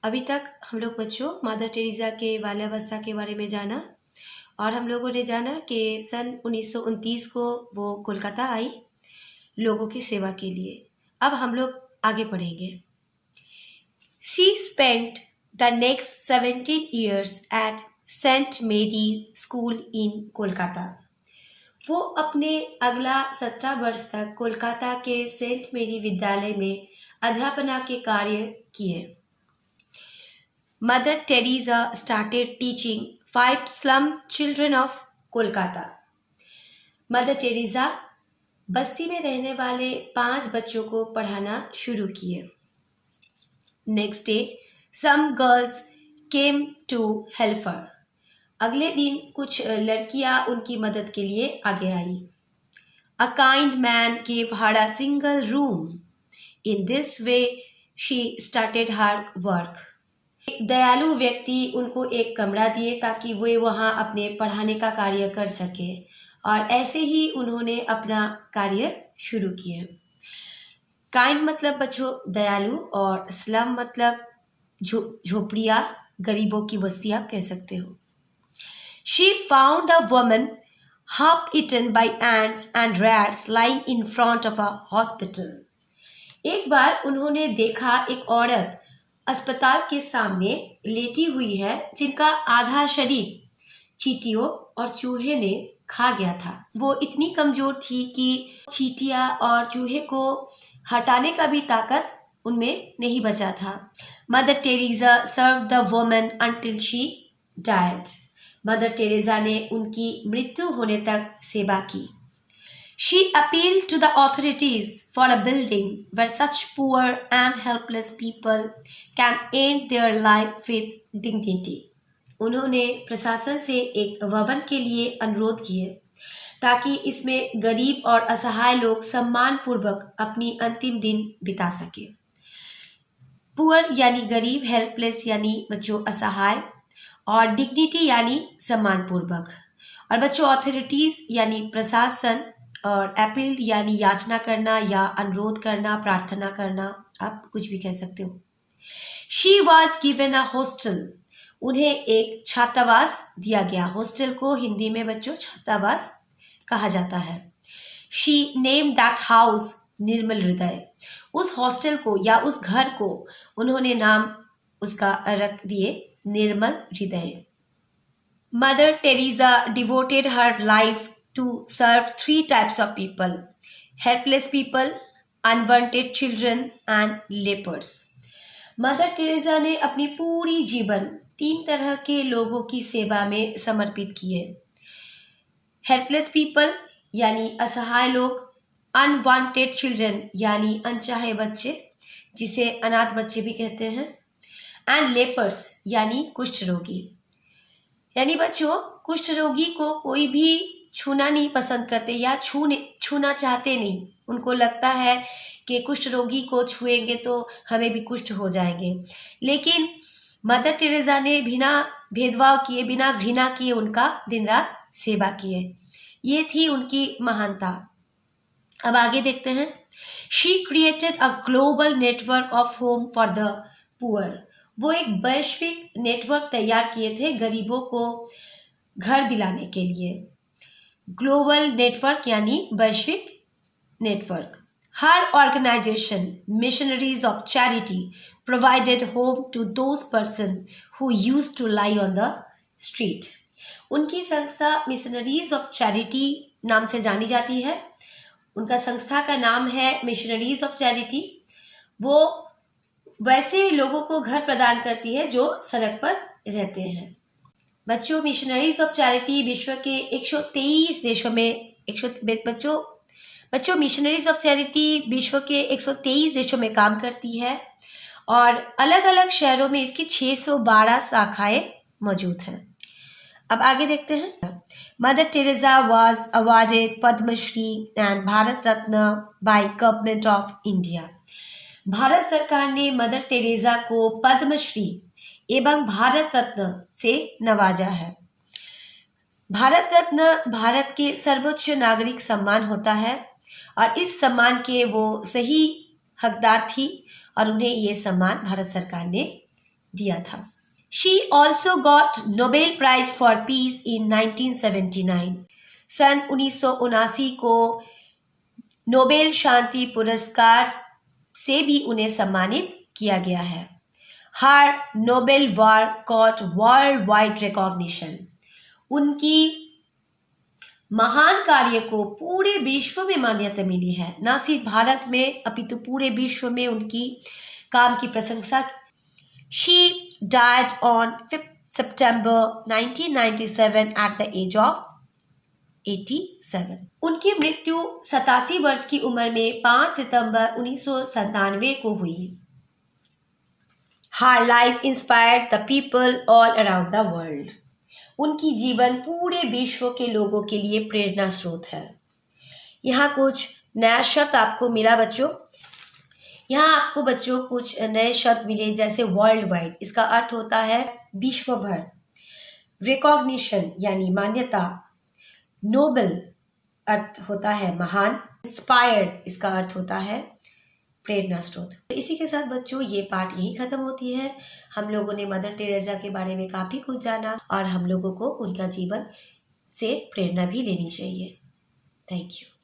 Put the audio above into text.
अभी तक हम लोग बच्चों मदर टेरेसा के बाल्यावस्था के बारे में जाना और हम लोगों ने जाना कि सन 1929 को वो कोलकाता आई लोगों की सेवा के लिए। अब हम लोग आगे पढ़ेंगे। She spent the next 17 years at Saint मेरी स्कूल इन कोलकाता। वो अपने अगला 17 वर्ष तक कोलकाता के सेंट मेरी विद्यालय में अध्यापना के कार्य किए। Mother Teresa started teaching 5 slum children of Kolkata. Mother Teresa बस्ती में रहने वाले 5 बच्चों को पढ़ाना शुरू किए। Next day some girls came to help her. अगले दिन कुछ लड़कियां उनकी मदद के लिए आगे आई। A kind man gave her a single room. In this way she started her work. एक दयालु व्यक्ति उनको एक कमरा दिए ताकि वे वहाँ अपने पढ़ाने का कार्य कर सके और ऐसे ही उन्होंने अपना कार्य शुरू किए। काइंड मतलब बच्चों दयालु और स्लम मतलब झोपड़ियाँ, गरीबों की बस्ती आप कह सकते हो। She found a woman half eaten by ants and rats lying in front of a hospital। एक बार उन्होंने देखा एक औरत अस्पताल के सामने लेटी हुई है जिनका आधा शरीर चींटियों और चूहे ने खा गया था। वो इतनी कमजोर थी कि चींटियां और चूहे को हटाने का भी ताकत उनमें नहीं बचा था। Mother Teresa serve the woman until she died. Mother Teresa ने उनकी मृत्यु होने तक सेवा की। She appealed to the authorities for a building where such poor and helpless people can end their life with dignity। उन्होंने प्रशासन से एक भवन के लिए अनुरोध किए ताकि इसमें गरीब और असहाय लोग सम्मानपूर्वक अपनी अंतिम दिन बिता सके। पुअर यानी गरीब, हेल्पलेस यानी बच्चों असहाय और डिग्निटी यानी सम्मानपूर्वक। और बच्चों ऑथोरिटीज यानी प्रशासन और अपील यानी याचना करना या अनुरोध करना, प्रार्थना करना, आप कुछ भी कह सकते हो। She was given a hostel. उन्हें एक छात्रावास दिया गया। हॉस्टल को हिंदी में बच्चों छात्रावास कहा जाता है। शी नेम दैट हाउस निर्मल हृदय। उस हॉस्टल को या उस घर को उन्होंने नाम उसका रख दिए निर्मल हृदय। Mother Teresa devoted her life to serve 3 types of people: helpless people, unwanted children and lepers। Mother Teresa ने अपनी पूरी जीवन 3 तरह के लोगों की सेवा में समर्पित किए। हेल्पलेस पीपल यानी असहाय लोग, अनवांटेड चिल्ड्रन यानी अनचाहे बच्चे जिसे अनाथ बच्चे भी कहते हैं, एंड लेपर्स यानी कुष्ठ रोगी। यानी बच्चों कुष्ठ रोगी को कोई भी छूना नहीं पसंद करते या छूना चाहते नहीं। उनको लगता है कि कुष्ठ रोगी को छुएंगे तो हमें भी कुष्ठ हो जाएंगे। लेकिन मदर टेरेसा ने बिना भेदभाव किए, बिना घृणा किए उनका दिन रात सेवा किए। ये थी उनकी महानता। अब आगे देखते हैं। She created a global network of home for the poor. वो एक वैश्विक नेटवर्क तैयार किए थे गरीबों को घर दिलाने के लिए। ग्लोबल नेटवर्क यानी वैश्विक नेटवर्क। हर organisation Missionaries of Charity provided home to those person who used to lie on the street. उनकी संस्था मिशनरीज ऑफ चैरिटी नाम से जानी जाती है। उनका संस्था का नाम है मिशनरीज ऑफ चैरिटी। वो वैसे लोगों को घर प्रदान करती है जो सड़क पर रहते हैं। बच्चों मिशनरीज ऑफ चैरिटी विश्व के 123 देशों में बच्चों मिशनरीज ऑफ चैरिटी विश्व के 123 देशों में काम करती है और अलग अलग शहरों में इसकी 612 शाखाएं मौजूद हैं। अब आगे देखते हैं। Mother Teresa was awarded Padma Shri and Bharat Ratna by government of India. Bharat सरकार ने मदर टेरेसा को पद्मश्री एवं भारत रत्न से नवाजा है। भारत रत्न भारत के सर्वोच्च नागरिक सम्मान होता है और इस सम्मान के वो सही हकदार थी और उन्हें ये सम्मान भारत सरकार ने दिया था। She also got Nobel prize for peace in 1979। सन 1979 को नोबेल शांति पुरस्कार से भी उन्हें सम्मानित किया गया है। Her noble work got world wide recognition. उनकी महान कार्य को पूरे विश्व में मान्यता मिली है, न सिर्फ भारत में अपितु पूरे विश्व में उनकी काम की प्रशंसा। She died on 5 September 1997 at the age of 87। उनकी मृत्यु 87 वर्ष की उम्र में 5 सितंबर 1997 को हुई। Her life inspired the people all around the world. उनकी जीवन पूरे विश्व के लोगों के लिए प्रेरणा स्रोत है। यहाँ कुछ नया शब्द आपको मिला बच्चों। यहाँ आपको बच्चों कुछ नए शब्द मिले, जैसे वर्ल्ड वाइड, इसका अर्थ होता है विश्व भर। रिकॉग्निशन यानी मान्यता। नोबल अर्थ होता है महान। इंस्पायर्ड इसका अर्थ होता है प्रेरणा स्रोत। तो इसी के साथ बच्चों ये पार्ट यही खत्म होती है। हम लोगों ने मदर टेरेसा के बारे में काफ़ी कुछ जाना और हम लोगों को उनका जीवन से प्रेरणा भी लेनी चाहिए। Thank you.